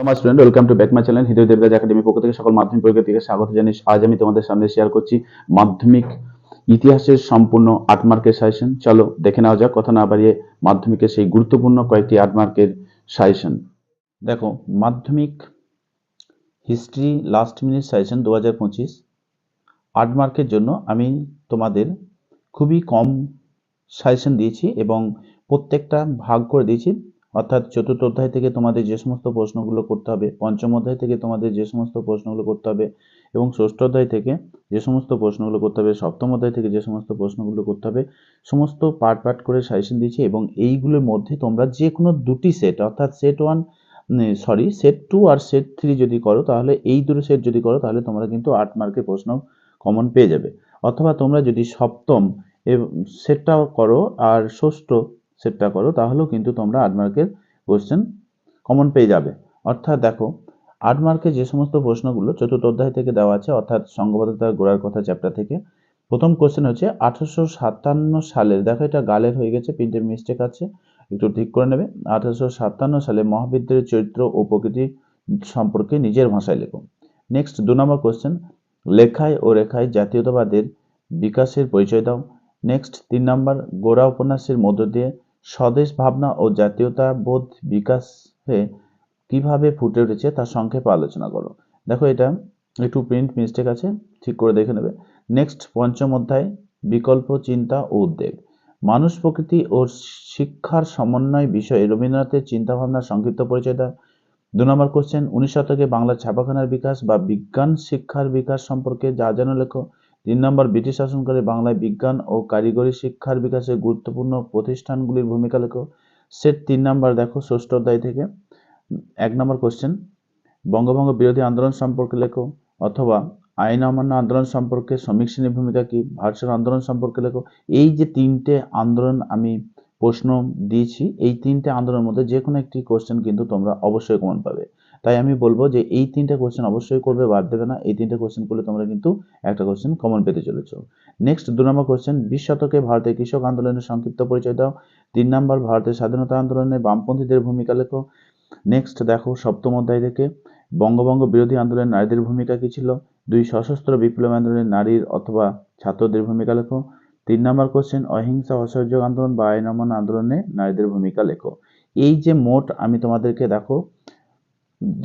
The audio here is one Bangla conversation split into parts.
আমার student, welcome to back my channel Hriday Debraj academy পক্ষ থেকে সকল মাধ্যমিক পরীক্ষার্থীকে স্বাগত জানাই। আজ আমি তোমাদের সামনে শেয়ার করছি মাধ্যমিক ইতিহাসের সম্পূর্ণ 8 মার্কের সাজেশন। চলো দেখে নেওয়া যাক, কথা না বাড়িয়ে মাধ্যমিকের সেই গুরুত্বপূর্ণ কয়েকটি 8 মার্কের সাজেশন। দেখো, মাধ্যমিক হিস্ট্রি লাস্ট মিনিট সাজেশন 2025 8 মার্কের জন্য আমি তোমাদের খুবই কম সাজেশন দিয়েছি এবং প্রত্যেকটা ভাগ করে দিয়েছি। অর্থাৎ চতুর্থ অধ্যায় থেকে তোমাদের যে সমস্ত প্রশ্নগুলো করতে হবে, পঞ্চম অধ্যায় থেকে তোমাদের যে সমস্ত প্রশ্নগুলো করতে হবে এবং ষষ্ঠ অধ্যায় থেকে যে সমস্ত প্রশ্নগুলো করতে হবে, সপ্তম অধ্যায় থেকে যে সমস্ত প্রশ্নগুলো করতে হবে, সমস্ত পার্ট পার্ট করে সাজেশন দিয়েছি। এবং এইগুলোর মধ্যে তোমরা যে কোনো দুটি সেট, অর্থাৎ সেট 2 আর সেট 3 যদি করো, তাহলে এই দুটো সেট যদি করো তাহলে তোমরা কিন্তু 8 মার্কের প্রশ্ন কমন পেয়ে যাবে। অথবা তোমরা যদি সপ্তম সেটটা করো আর ষষ্ঠ সেটটা করো, তাহলেও কিন্তু তোমরা 8 মার্কের কোশ্চেন কমন পেয়ে যাবে। অর্থাৎ দেখো, 8 মার্কের যে সমস্ত প্রশ্নগুলো চতুর্থ অধ্যায় থেকে দেওয়া আছে, অর্থাৎ সংঘবদ্ধতার গোড়ার কথা চ্যাপ্টার থেকে, প্রথম কোশ্চেন হচ্ছে 1857 সালের, দেখো এটা গালের হয়ে গেছে, প্রিন্টের মিস্টেক আছে, একটু ঠিক করে নেবে। 1857 সালে মহাবিদ্যালয়ের চরিত্র ও প্রকৃতি সম্পর্কে নিজের ভাষায় লেখো। নেক্সট 2 নম্বর কোশ্চেন, লেখায় ও রেখায় জাতীয়তাবাদের বিকাশের পরিচয় দাও। নেক্সট 3 নম্বর, গোরা উপন্যাসের মধ্য দিয়ে স্বদেশ ভাবনা ও জাতীয়তাবোধ বিকাশে কিভাবে ফুটে উঠেছে তা সংক্ষেপে আলোচনা করো। দেখো এটা একটু প্রিন্ট মিস্টেক আছে, ঠিক করে দেখে নেবে। নেক্সট পঞ্চম অধ্যায়, বিকল্প চিন্তা ও উদ্বেগ, মানুষ প্রকৃতি ও শিক্ষার সমন্বয় বিষয়ে রবীন্দ্রনাথের চিন্তাভাবনার সংক্ষিপ্ত পরিচয় দাও। 2 নম্বর কোশ্চেন, 19 শতকে বাংলার ছাপাখানার বিকাশ বা বিজ্ঞান শিক্ষার বিকাশ সম্পর্কে যা জানো লেখো। 3 নম্বর, ব্রিটিশ শাসনকালে বাংলায় বিজ্ঞান ও কারিগরি শিক্ষার বিকাশে গুরুত্বপূর্ণ প্রতিষ্ঠানগুলির ভূমিকা লেখো। সেট 3 নম্বর দেখো, ষষ্ঠ অধ্যায় থেকে 1 নম্বর কোশ্চেন, বঙ্গভঙ্গ বিরোধী আন্দোলন সম্পর্কে লেখো। অথবা আইন অমান্য আন্দোলন সম্পর্কে শ্রমিক শ্রেণীর ভূমিকা কি, ভার্সন আন্দোলন সম্পর্কে লেখো। এই যে 3টে আন্দোলন আমি প্রশ্ন দিয়েছি, এই 3টে আন্দোলনের মধ্যে যে কোনো একটি কোশ্চেন কিন্তু তোমরা অবশ্যই কমন পাবে। তাই আমি বলবো যে এই 3টে কোশ্চেন অবশ্যই করবে, বাদ দেবে না। এই 3টে কোশ্চেন করলে তোমরা কিন্তু একটা কোশ্চেন কমন পেতে চলেছো। নেক্সট 2 নম্বর কোশ্চেন, 20 শতকে ভারতের কৃষক আন্দোলনের সংক্ষিপ্ত পরিচয় দাও। 3 নম্বর, ভারতের স্বাধীনতা আন্দোলনে বামপন্থীদের ভূমিকা লেখো। নেক্সট দেখো, সপ্তম অধ্যায় থেকে বঙ্গভঙ্গ বিরোধী আন্দোলনে নারীদের ভূমিকা কি ছিল। 2 সশস্ত্র বিপ্লবী আন্দোলনে নারীর অথবা ছাত্রদের ভূমিকা লেখো। 3 নম্বর কোশ্চেন, অহিংসা অসহযোগ আন্দোলন বা আইন অমান্য আন্দোলনে নারীদের ভূমিকা লেখো। এই যে মোট আমি তোমাদেরকে দেখো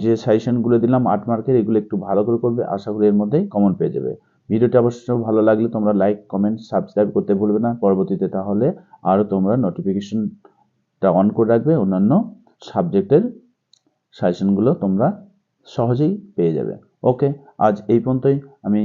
যে সাজেশনগুলো দিলাম 8 মার্কের, এগুলো একটু ভালো করে করবে, আশা করি এর মধ্যেই কমন পেয়ে যাবে। ভিডিওটি অবশ্যই ভালো লাগলে তোমরা লাইক, কমেন্ট, সাবস্ক্রাইব করতে ভুলবে না পরবর্তীতে, তাহলে আরও তোমরা নোটিফিকেশনটা অন করে রাখবে, অন্যান্য সাবজেক্টের সাজেশনগুলো তোমরা সহজেই পেয়ে যাবে। ওকে, আজ এই পর্যন্তই। আমি